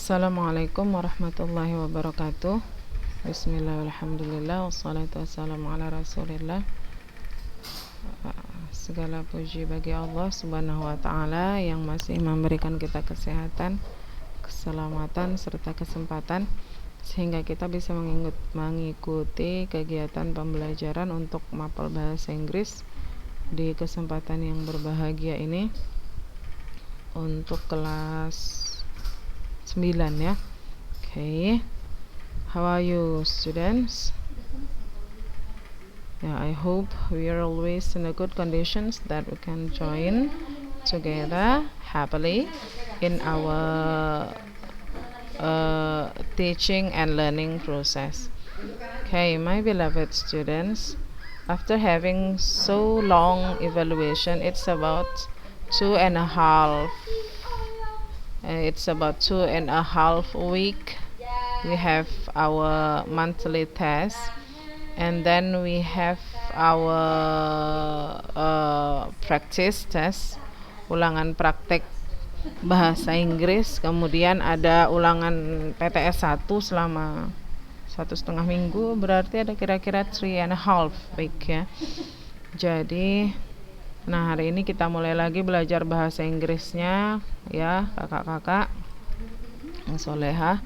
Assalamualaikum warahmatullahi wabarakatuh. Bismillah, alhamdulillah, wassalatu wassalamu ala rasulillah. Segala puji bagi Allah subhanahu wa ta'ala yang masih memberikan kita kesehatan, keselamatan, serta kesempatan sehingga kita bisa mengikuti kegiatan pembelajaran untuk mapel bahasa Inggris di kesempatan yang berbahagia ini untuk kelas 9 ya. Okay. How are you students? Yeah, I hope we are always in a good conditions that we can join together happily in our teaching and learning process. Okay, my beloved students, after having so long evaluation, it's about 2.5 week. We have our monthly test, and then we have our practice test, ulangan praktek bahasa Inggris. Kemudian ada ulangan PTS 1 selama 1,5 minggu, berarti ada kira-kira 3.5 week ya. Jadi hari ini kita mulai lagi belajar bahasa Inggrisnya ya, kakak-kakak yang solehah.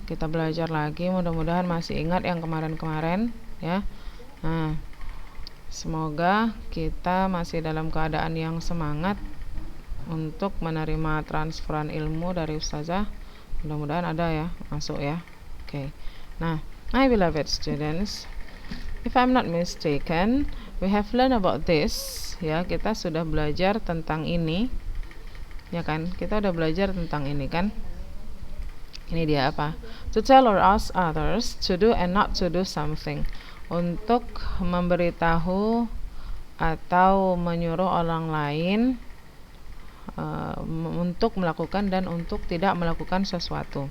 Kita belajar lagi, mudah-mudahan masih ingat yang kemarin-kemarin ya. Semoga kita masih dalam keadaan yang semangat untuk menerima transferan ilmu dari ustazah. Mudah-mudahan ada ya, masuk ya. Okay. My beloved students, if I'm not mistaken, we have learned about this ya. Kita sudah belajar tentang ini ya kan, kita udah belajar tentang ini kan. Ini dia apa? To tell or ask others to do and not to do something. Untuk memberitahu atau menyuruh orang lain untuk melakukan dan untuk tidak melakukan sesuatu.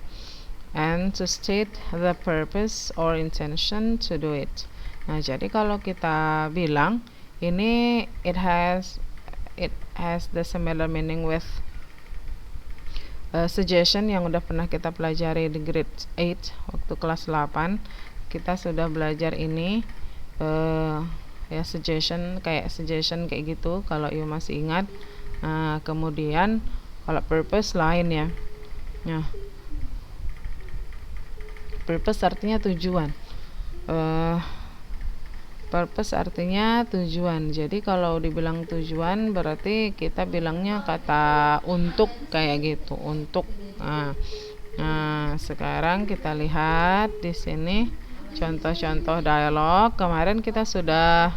And to state the purpose or intention to do it. Jadi kalau kita bilang ini it has the similar meaning with suggestion yang udah pernah kita pelajari di grade 8 waktu kelas 8. Kita sudah belajar ini ya, suggestion kayak gitu kalau you masih ingat. Kemudian kalau purpose lain ya. Purpose artinya tujuan. Purpose artinya tujuan. Jadi kalau dibilang tujuan berarti kita bilangnya kata untuk kayak gitu, untuk. Sekarang kita lihat di sini contoh-contoh dialog. Kemarin kita sudah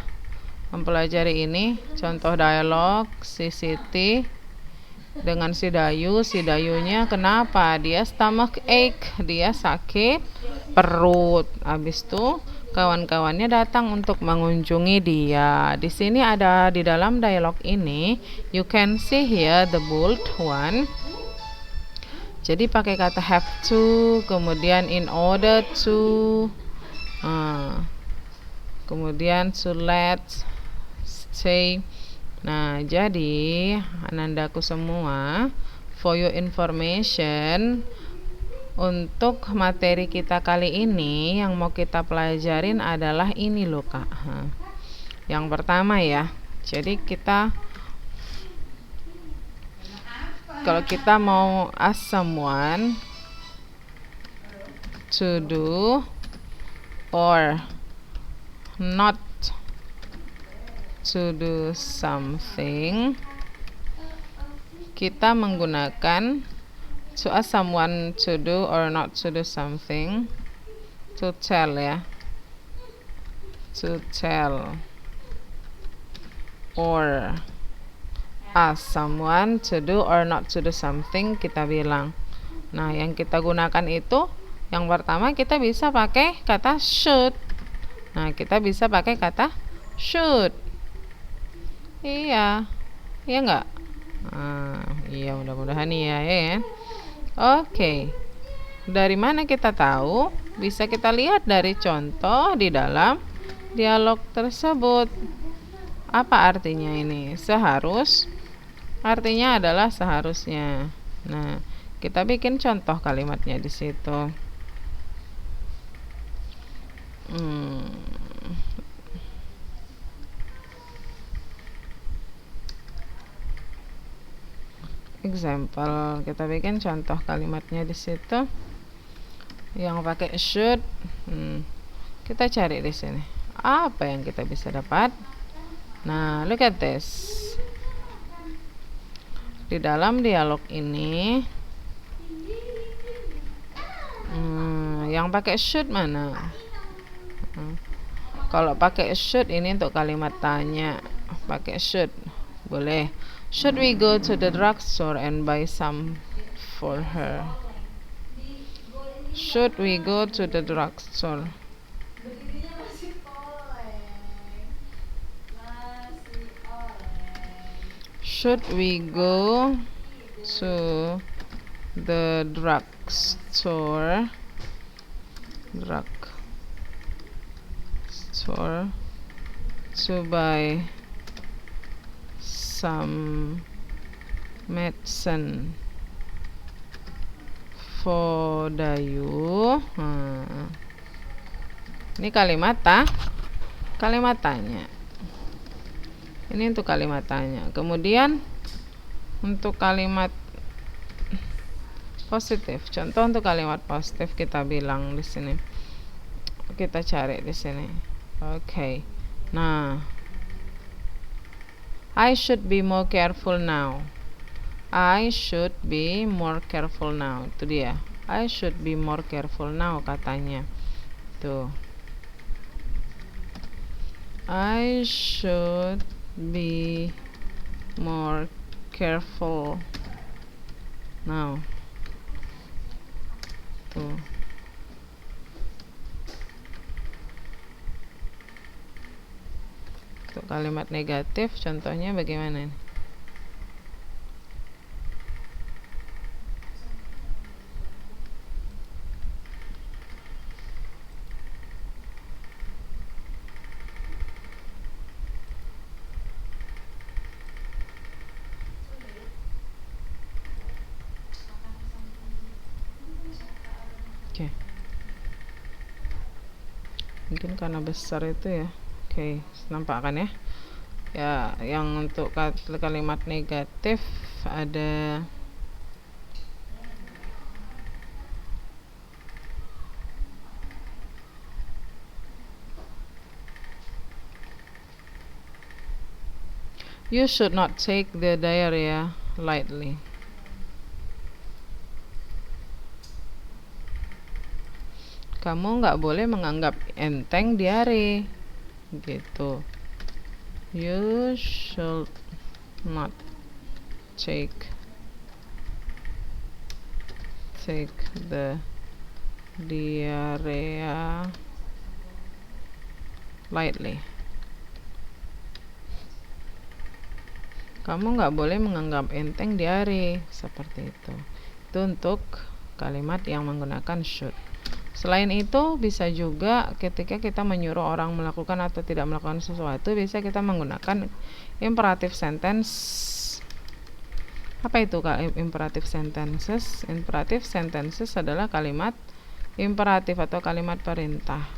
mempelajari ini, contoh dialog si Siti dengan si Dayu. Si Dayunya kenapa? Dia stomach ache, dia sakit perut. Habis itu kawan-kawannya datang untuk mengunjungi dia. Di sini ada di dalam dialog ini, you can see here the bold one. Jadi pakai kata have to, kemudian in order to, kemudian to let, stay. Jadi anandaku semua, for your information, untuk materi kita kali ini yang mau kita pelajarin adalah ini loh kak. Yang pertama ya, jadi kita kalau kita mau ask someone to do or not to do something, kita menggunakan to ask someone to do or not to do something, to tell ya, to tell or ask someone to do or not to do something, kita bilang. Yang kita gunakan itu yang pertama kita bisa pakai kata should. Kita bisa pakai kata should. Iya enggak? Iya, mudah-mudahan iya ya. Oke. Dari mana kita tahu? Bisa kita lihat dari contoh di dalam dialog tersebut. Apa artinya ini? Seharus. Artinya adalah seharusnya. Kita bikin contoh kalimatnya di situ. Example, kita bikin contoh kalimatnya di situ yang pakai should. Kita cari di sini apa yang kita bisa dapat. Nah, look at this. Di dalam dialog ini yang pakai should mana? Kalau pakai should ini untuk kalimat tanya, pakai should boleh. Should we go to the drugstore and buy some for her? Should we go to the drugstore? Should we go to the drugstore to buy some medicine for Dayu? Ini kalimat tanya. Ini untuk kalimat tanya. Kemudian untuk kalimat positif. Contoh untuk kalimat positif kita bilang di sini. Kita cari di sini. Oke. Nah, I should be more careful now. I should be more careful now. Itu dia. I should be more careful now katanya. Tuh. I should be more careful now. Tuh. Untuk kalimat negatif contohnya bagaimana nih? Oke. Mungkin karena besar itu ya. Oke, nampak kan ya? Ya, yang untuk kalimat negatif ada you should not take the diarrhea lightly. Kamu nggak boleh menganggap enteng diare. Gitu. You should not take the diarrhea lightly. Kamu nggak boleh menganggap enteng diare. Seperti itu. Itu untuk kalimat yang menggunakan should. Selain itu, bisa juga ketika kita menyuruh orang melakukan atau tidak melakukan sesuatu, bisa kita menggunakan imperative sentence. Apa itu imperative sentences? Imperative sentences adalah kalimat imperatif atau kalimat perintah.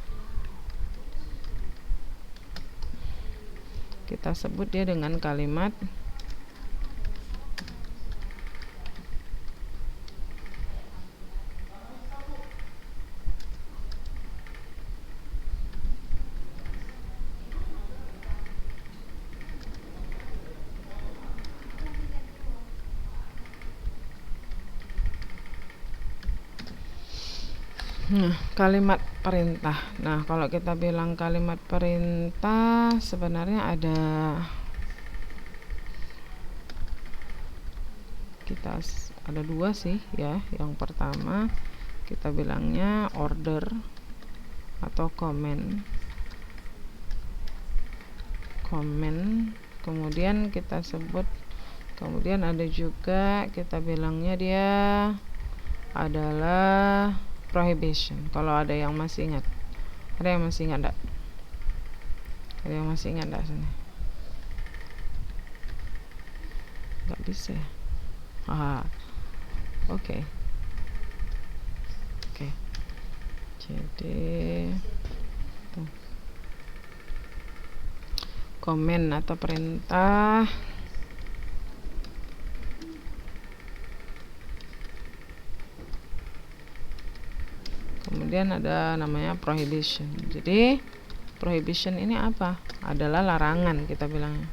Kita sebut dia dengan kalimat kalimat perintah. Nah, kalau kita bilang kalimat perintah sebenarnya ada dua sih ya. Yang pertama kita bilangnya order atau command. Kemudian kita sebut, kemudian ada juga kita bilangnya dia adalah prohibition. Kalau ada yang masih ingat, ada yang masih ingat sini? Nggak bisa ya. Oke. Jadi tuh. Komen atau perintah. Kemudian ada namanya prohibition. Jadi prohibition ini apa? Adalah larangan, kita bilangnya.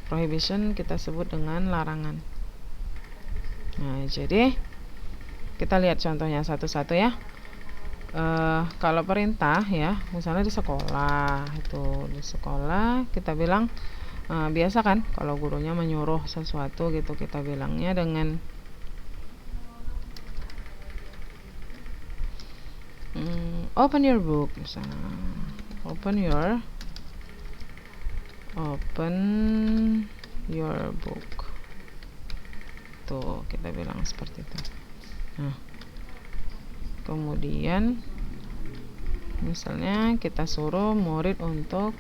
Prohibition kita sebut dengan larangan. Nah, jadi kita lihat contohnya satu-satu ya. Kalau perintah ya, misalnya di sekolah, itu di sekolah kita bilang biasa kan kalau gurunya menyuruh sesuatu gitu, kita bilangnya dengan open your book misalnya. Open your book. Tuh, kita bilang seperti itu. Nah, kemudian misalnya kita suruh murid untuk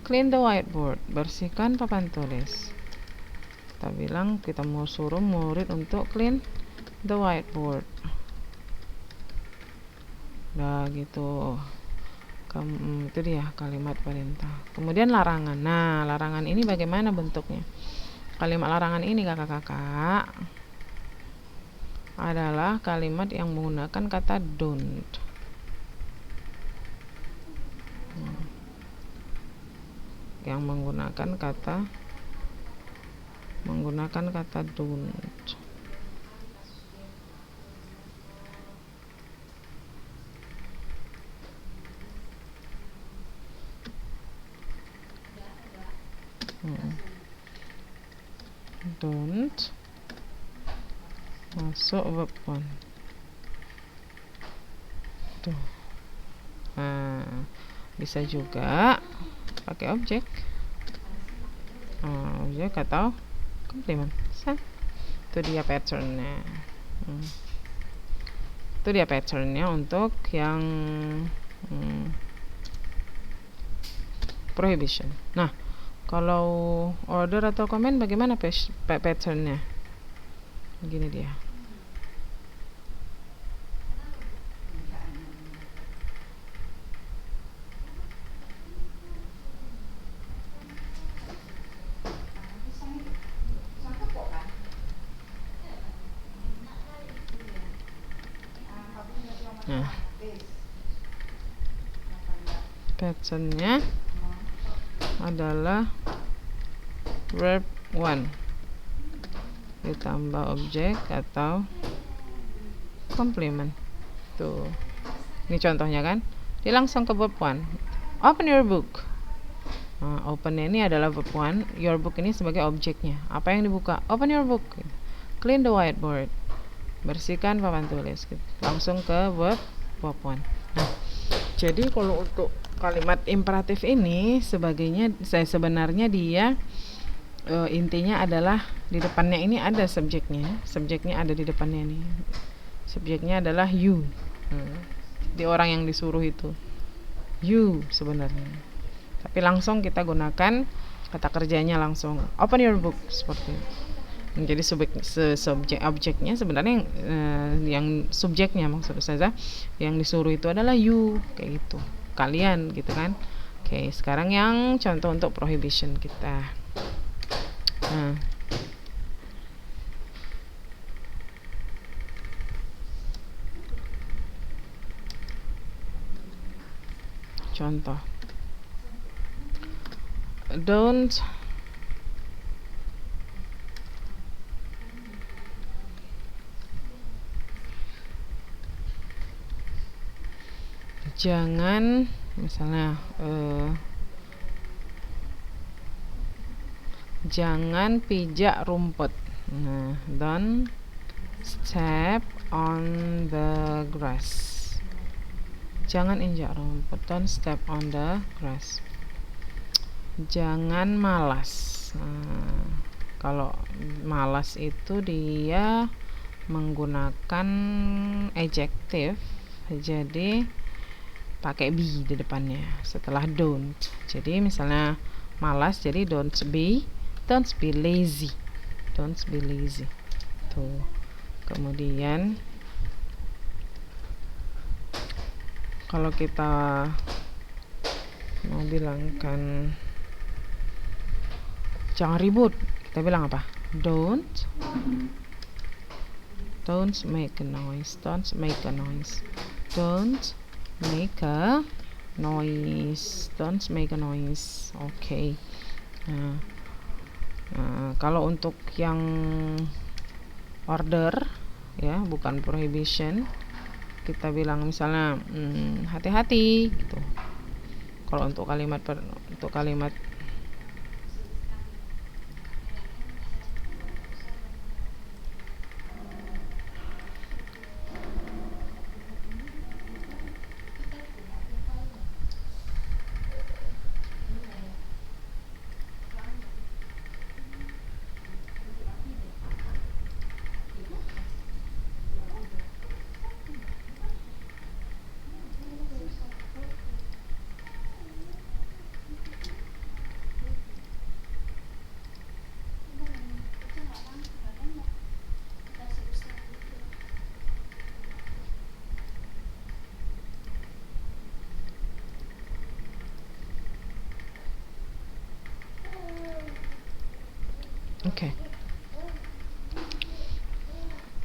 clean the whiteboard, bersihkan papan tulis. Kita bilang kita mau suruh murid untuk clean the whiteboard. Nah, gitu. Itu dia kalimat perintah. Kemudian larangan. Nah, larangan ini bagaimana bentuknya? Kalimat larangan ini kakak-kakak adalah kalimat yang menggunakan kata don't. Yang menggunakan kata don't. Don't masuk verb one. Tuh. Nah, bisa juga pakai objek. Objek atau komplement. Itu dia patternnya. Itu dia patternnya untuk yang prohibition. Nah, kalau order atau comment bagaimana patternnya? Begini dia. Nah, patternnya adalah verb one ditambah objek atau complement. Tuh, ini contohnya kan, dia langsung ke verb one. Open your book. Nah, open ini adalah verb one, your book ini sebagai objeknya. Apa yang dibuka? Open your book. Clean the whiteboard, bersihkan papan tulis. Langsung ke verb one. Nah, jadi kalau untuk kalimat imperatif ini sebenarnya dia intinya adalah di depannya ini ada subjeknya ada di depannya nih. Subjeknya adalah you. Di orang yang disuruh itu you sebenarnya, tapi langsung kita gunakan kata kerjanya langsung open your book seperti itu. Jadi subjek objeknya sebenarnya yang subjeknya maksud saya yang disuruh itu adalah you, kayak gitu, kalian gitu kan. Oke, sekarang yang contoh untuk prohibition kita. Nah, contoh don't jangan misalnya jangan pijak rumput. Nah, don't step on the grass. Jangan injak rumput. Don't step on the grass. Jangan malas. Nah, kalau malas itu dia menggunakan adjective, jadi pakai be di depannya setelah don't. Jadi misalnya malas, jadi don't be lazy. Don't be lazy. Tuh. Kemudian kalau kita mau bilangkan jangan ribut, kita bilang apa? Don't make a noise. Don't make a noise. Don't make a noise. Don't make a noise. Oke. Nah, kalau untuk yang order ya, bukan prohibition, kita bilang misalnya hati-hati gitu. Kalau untuk kalimat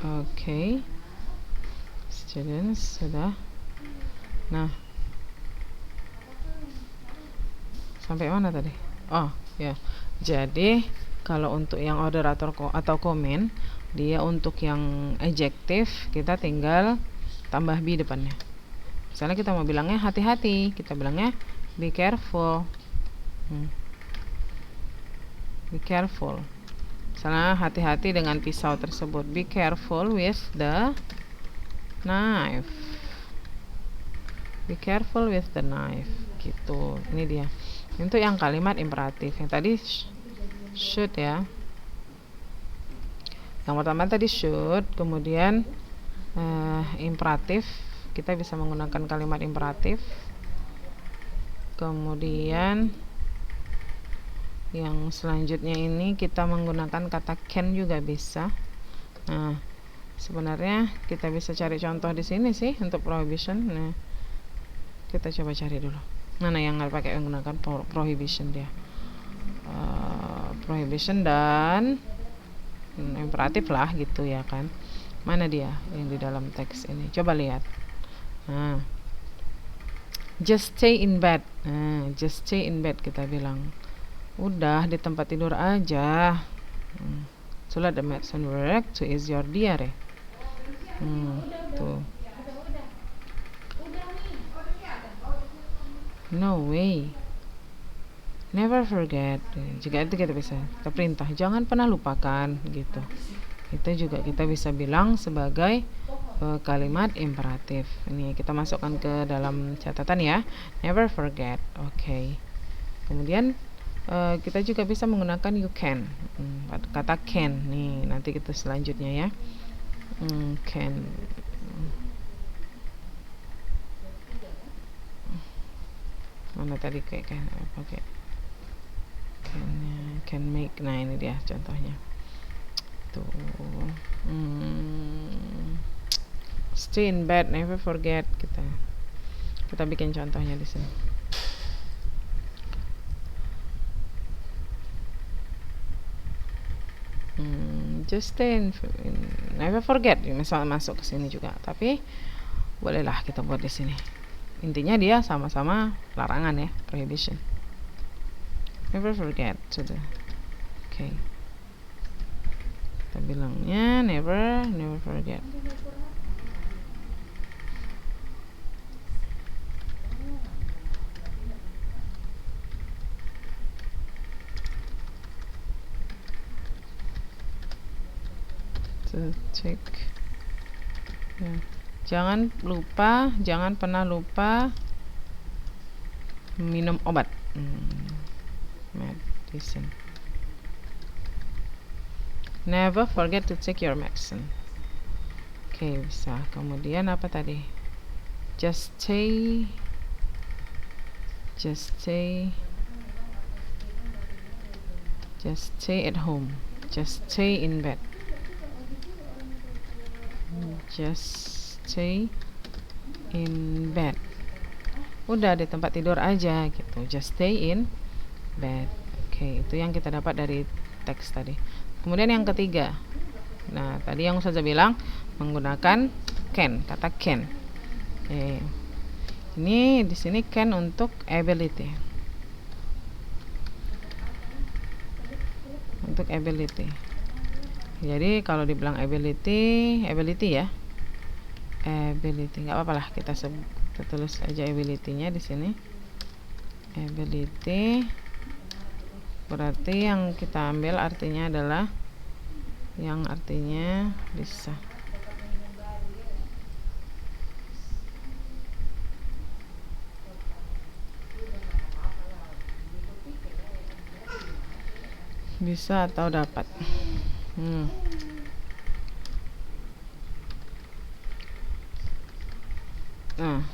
Oke. Students sudah. Nah, sampai mana tadi? Oh ya, jadi kalau untuk yang order atau komen, dia untuk yang adjektif kita tinggal tambah be depannya. Misalnya kita mau bilangnya hati-hati, kita bilangnya be careful. Be careful. Misalnya hati-hati dengan pisau tersebut. Be careful with the knife. Be careful with the knife. Gitu. Ini dia. Untuk yang kalimat imperatif. Yang tadi should ya. Yang pertama tadi should, kemudian imperatif. Kita bisa menggunakan kalimat imperatif. Kemudian yang selanjutnya ini kita menggunakan kata can juga bisa. Nah, sebenarnya kita bisa cari contoh di sini sih untuk prohibition. Nah, kita coba cari dulu. Mana yang nggak pakai menggunakan prohibition dia? Prohibition dan imperatif lah gitu ya kan. Mana dia yang di dalam teks ini? Coba lihat. Nah, just stay in bed. Nah, just stay in bed kita bilang. Udah di tempat tidur aja. So let the medicine work to ease your diary. Tuh. No way. Never forget. Jika itu kita bisa kita perintah, jangan pernah lupakan gitu. Itu juga kita bisa bilang sebagai kalimat imperatif. Ini kita masukkan ke dalam catatan ya. Never forget. Oke. Kemudian kita juga bisa menggunakan you can. Kata can nih, nanti kita selanjutnya ya. Can. Mana tadi kayak pakai can make. Nah, ini dia contohnya. Tuh. Stay in bed, never forget. Kita bikin contohnya di sini. Just stay in never forget. Misalnya masuk ke sini juga, tapi bolehlah kita buat di sini. Intinya dia sama-sama larangan ya, prohibition. Never forget. Sudah. Oke. Kita bilangnya never forget. Cek ya. Jangan pernah lupa minum obat. Medicine. Never forget to take your medicine. Oke, bisa. Kemudian apa tadi? Just stay at home. Just stay in bed. just stay in bed. Udah di tempat tidur aja gitu, just stay in bed. Oke, itu yang kita dapat dari teks tadi. Kemudian yang ketiga, nah tadi yang Ustazah bilang menggunakan can, kata can. Oke, ini di sini can untuk ability, untuk ability. Jadi kalau dibilang ability ya, ability nggak apa-apa lah, kita tulis aja ability-nya di sini. Ability berarti yang kita ambil artinya adalah yang artinya bisa. Bisa atau dapat. Nah,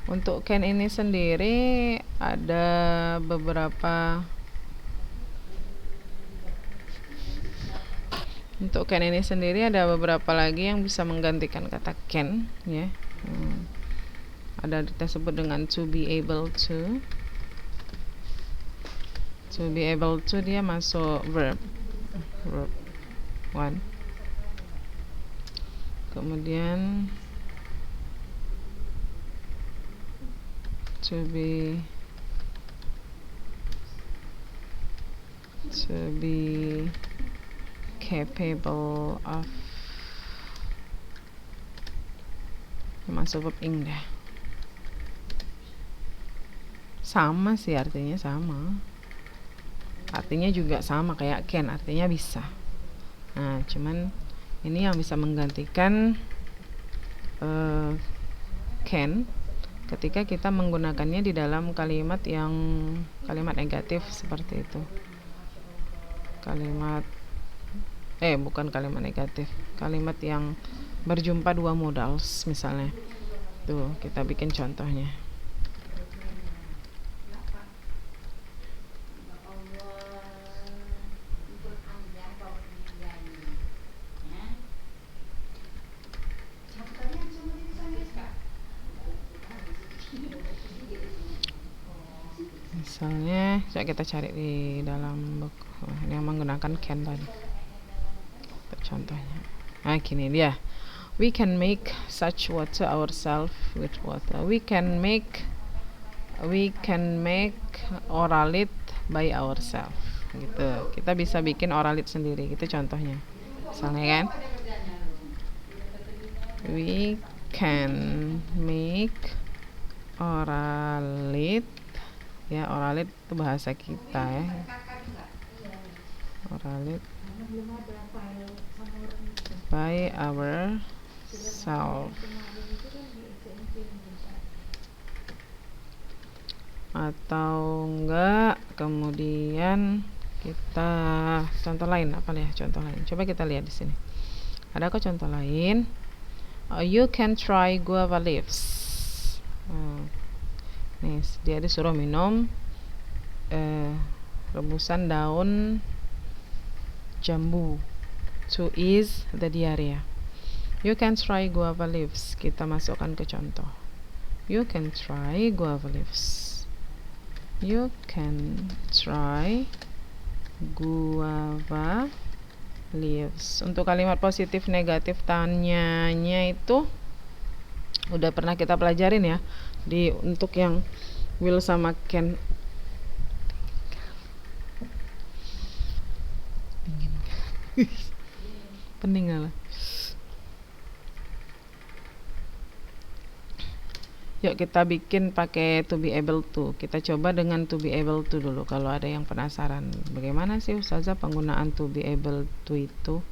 untuk can ini sendiri ada beberapa. Untuk can ini sendiri ada beberapa lagi yang bisa menggantikan kata can, ya. Ada kita sebut dengan to be able to. To be able to dia masuk verb 1. Kemudian to be capable of, masuk verb ing dah. Sama sih, artinya sama. Artinya juga sama kayak can, artinya bisa. Nah, cuman ini yang bisa menggantikan can ketika kita menggunakannya di dalam kalimat kalimat negatif seperti itu. Bukan kalimat negatif, kalimat yang berjumpa dua modals misalnya. Tuh, kita bikin contohnya. Misalnya, coba kita cari di dalam buku yang menggunakan can tadi. Contohnya, nah gini dia. We can make such water ourselves with water. We can make oralit by ourselves. Gitu. Kita bisa bikin oralit sendiri. Gitu contohnya. Misalnya kan, we can make oralit. Ya, oralit itu bahasa kita ya. Oralit by ourselves. Atau enggak, kemudian kita contoh lain apa nih? Contoh lain. Coba kita lihat di sini. Ada kok contoh lain? You can try guava leaves. Nih, dia disuruh minum rebusan daun jambu to ease the diarrhea. You can try guava leaves. Kita masukkan ke contoh. You can try guava leaves. You can try guava leaves. Untuk kalimat positif negatif tanyanya itu udah pernah kita pelajarin ya, untuk yang will sama can. Pening lah. Yuk kita bikin pakai to be able to. Kita coba dengan to be able to dulu. Kalau ada yang penasaran, bagaimana sih Ustazah penggunaan to be able to itu?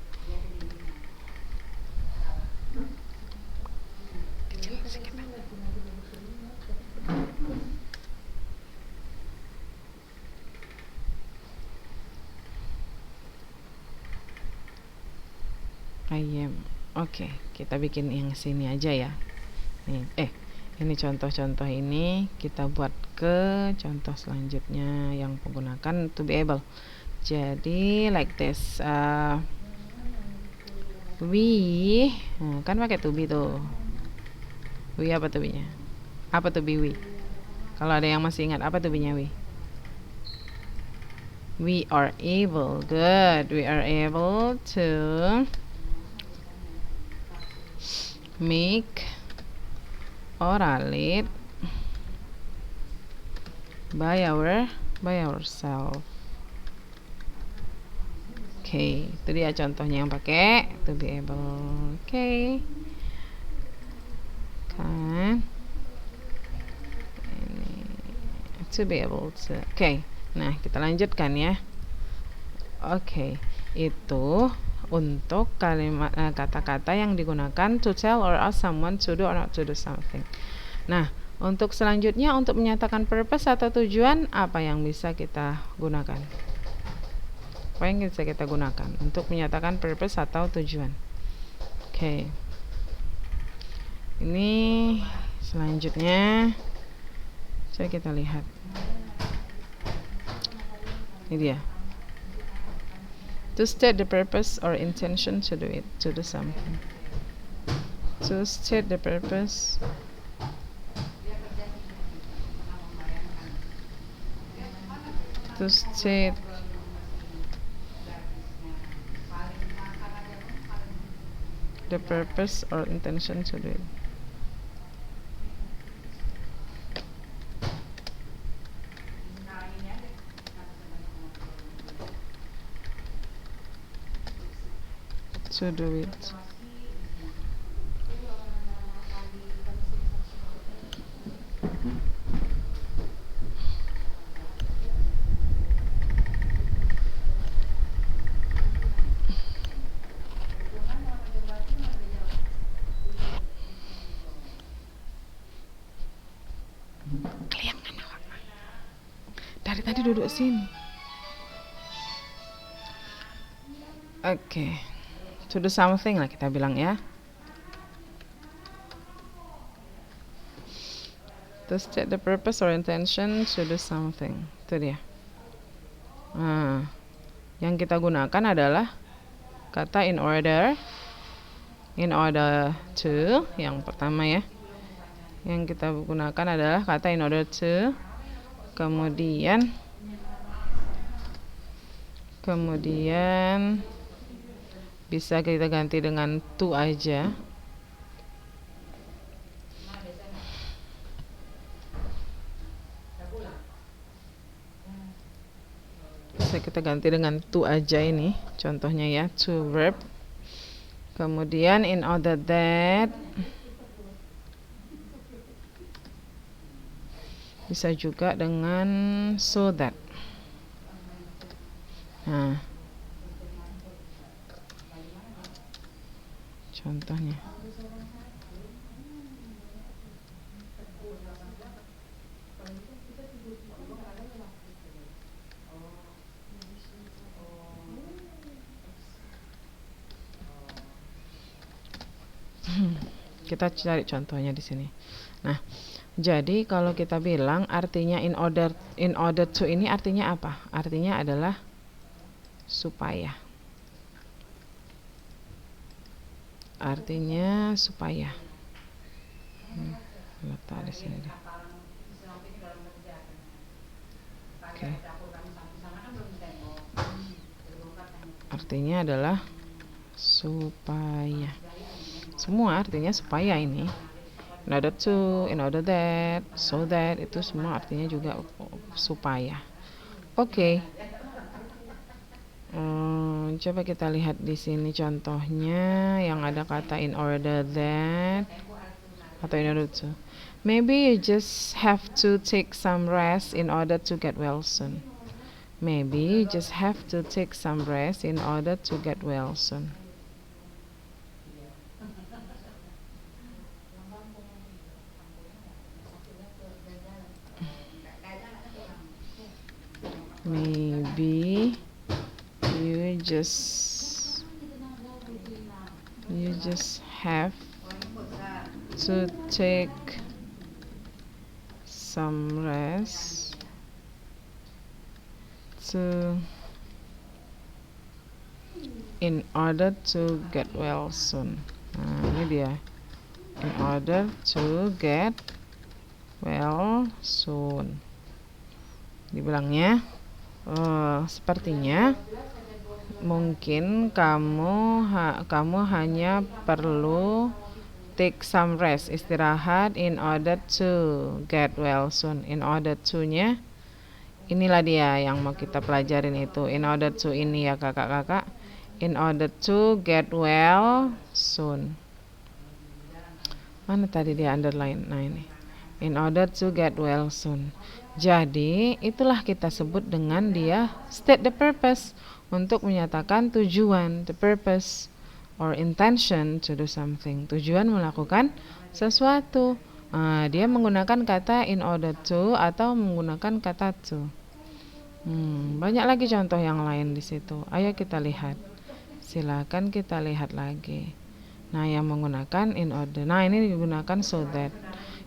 Oke, kita bikin yang sini aja ya. Nih, ini contoh-contoh ini kita buat ke contoh selanjutnya yang menggunakan to be able. Jadi like this. We, nah, kan pakai to be tuh. We apa to be-nya? Apa to be we? Kalau ada yang masih ingat apa to be-nya we? We are able. Good. We are able to make oralit by ourselves. Oke, itu dia contohnya yang pakai to be able. Oke. Kan ini to be able to. Oke. Nah, kita lanjutkan ya. Oke. Itu untuk kalimat kata-kata yang digunakan to tell or ask someone to do or not to do something. Nah, untuk selanjutnya untuk menyatakan purpose atau tujuan, apa yang bisa kita gunakan? Apa yang bisa kita gunakan untuk menyatakan purpose atau tujuan? Oke. Ini selanjutnya coba kita lihat. Ini dia. To state the purpose or intention to do something. To state the purpose the purpose or intention to do it. To do it. Kalian dari tadi duduk sini. Oke. To do something lah kita bilang ya. To state the purpose or intention to do something. Itu dia. Nah, yang kita gunakan adalah kata in order to, yang pertama ya. Yang kita gunakan adalah kata in order to. Kemudian bisa kita ganti dengan to aja. Bisa kita ganti dengan to aja ini. Contohnya ya, to verb. Kemudian in order that. Bisa juga dengan so that. Nah, contohnya. Kita cari contohnya di sini. Nah, jadi kalau kita bilang artinya in order to ini artinya apa? Artinya adalah supaya. Artinya supaya. Letak di sini deh. Oke. Artinya adalah supaya. Semua artinya supaya ini. In order to, in order that, so that, itu semua artinya juga supaya. Oke. Coba kita lihat di sini contohnya yang ada kata in order that atau in order to. Maybe you just have to take some rest in order to get well soon. Maybe you just have to take some rest in order to get well soon. Maybe you just have to take some rest to in order to get well soon. Nah, ini dia. In order to get well soon. Dibilangnya, sepertinya mungkin kamu hanya perlu take some rest, istirahat in order to get well soon. In order to-nya inilah dia yang mau kita pelajarin itu. In order to ini ya kakak-kakak. In order to get well soon. Mana tadi dia underline? Nah ini. In order to get well soon. Jadi itulah kita sebut dengan dia state the purpose, untuk menyatakan tujuan, the purpose or intention to do something, tujuan melakukan sesuatu. Dia menggunakan kata in order to atau menggunakan kata to. Banyak lagi contoh yang lain di situ. Ayo kita lihat. Silakan kita lihat lagi. Nah, yang menggunakan in order. Nah, ini digunakan so that.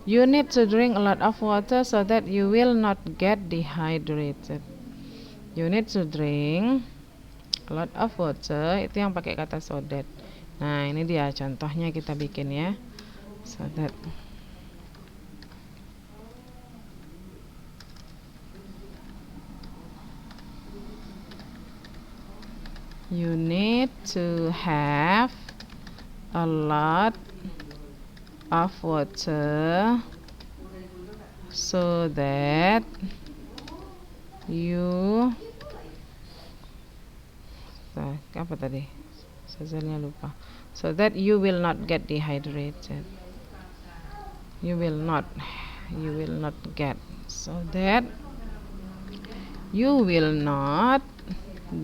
You need to drink a lot of water so that you will not get dehydrated. You need to drink a lot of water, itu yang pakai kata so that. Nah, ini dia contohnya kita bikin ya. So that. You need to have a lot of water so that you apa tadi? Saya lupa. So that you will not get dehydrated. You will not get. So that you will not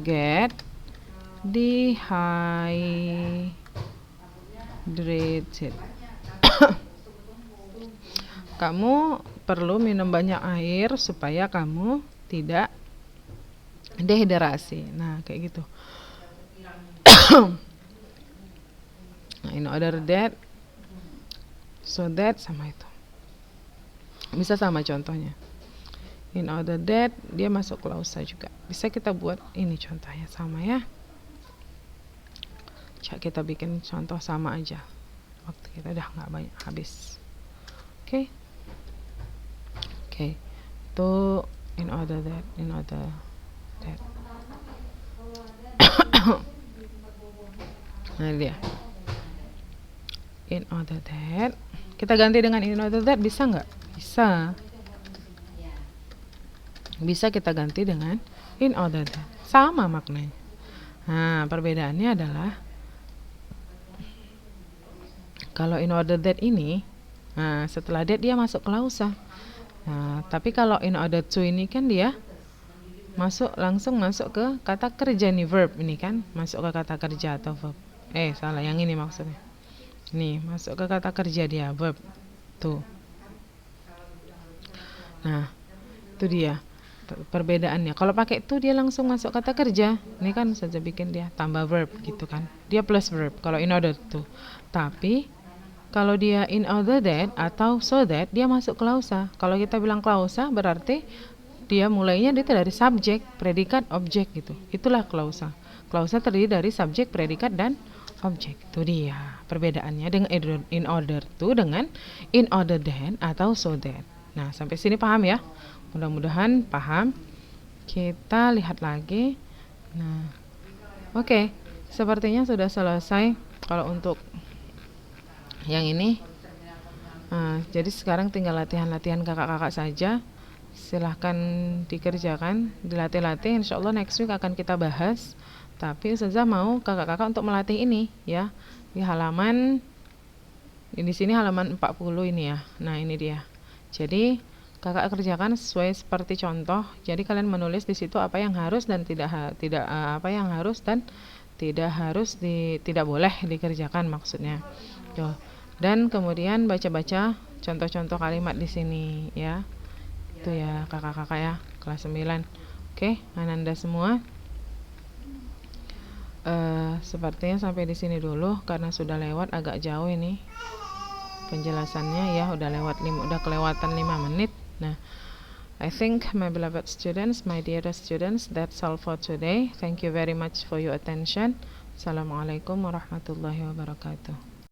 get dehydrated. Kamu perlu minum banyak air supaya kamu tidak dehidrasi. Nah, kayak gitu. Nah, in order that, so that sama itu. Bisa sama contohnya. In order that, dia masuk klausa juga. Bisa kita buat ini contohnya sama ya. Kita bikin contoh sama aja. Waktu kita udah nggak banyak habis. Oke. Itu in order that. Nah, dia. In order that. Kita ganti dengan in order that, bisa nggak? Bisa. Bisa kita ganti dengan in order that. Sama maknanya. Nah, perbedaannya adalah kalau in order that ini, nah, setelah that dia masuk klausa. Nah, tapi kalau in order to ini kan dia langsung masuk ke kata kerja nih, verb ini kan, masuk ke kata kerja atau verb. Salah, yang ini maksudnya. Nih, masuk ke kata kerja dia, verb. Tuh. Nah, itu dia perbedaannya. Kalau pakai itu dia langsung masuk kata kerja. Ini kan saja bikin dia tambah verb gitu kan. Dia plus verb kalau in order to. Tapi kalau dia in order that atau so that, dia masuk klausa. Kalau kita bilang klausa berarti dia mulainya dari subjek, predikat, objek gitu. Itulah klausa. Klausa terdiri dari subjek, predikat, dan objek. Itu dia perbedaannya dengan in order to dengan in order that atau so that. Nah, sampai sini paham ya? Mudah-mudahan paham. Kita lihat lagi. Nah, oke. Sepertinya sudah selesai kalau untuk yang ini. Jadi sekarang tinggal latihan-latihan kakak-kakak saja. Silahkan dikerjakan, dilatih-latih. Insya Allah next week akan kita bahas. Tapi Ustazah mau kakak-kakak untuk melatih ini ya. Di halaman, di sini halaman 40 ini ya. Nah, ini dia. Jadi kakak kerjakan sesuai seperti contoh. Jadi kalian menulis di situ apa yang harus dan apa yang harus dan tidak boleh dikerjakan maksudnya. Tuh. Dan kemudian baca-baca contoh-contoh kalimat di sini ya. Itu ya kakak-kakak ya, kelas 9. Oke, Ananda semua. Sepertinya sampai di sini dulu karena sudah lewat agak jauh ini penjelasannya ya, udah kelewatan 5 menit. Nah, I think my beloved students, my dearest students, that's all for today. Thank you very much for your attention. Assalamualaikum warahmatullahi wabarakatuh.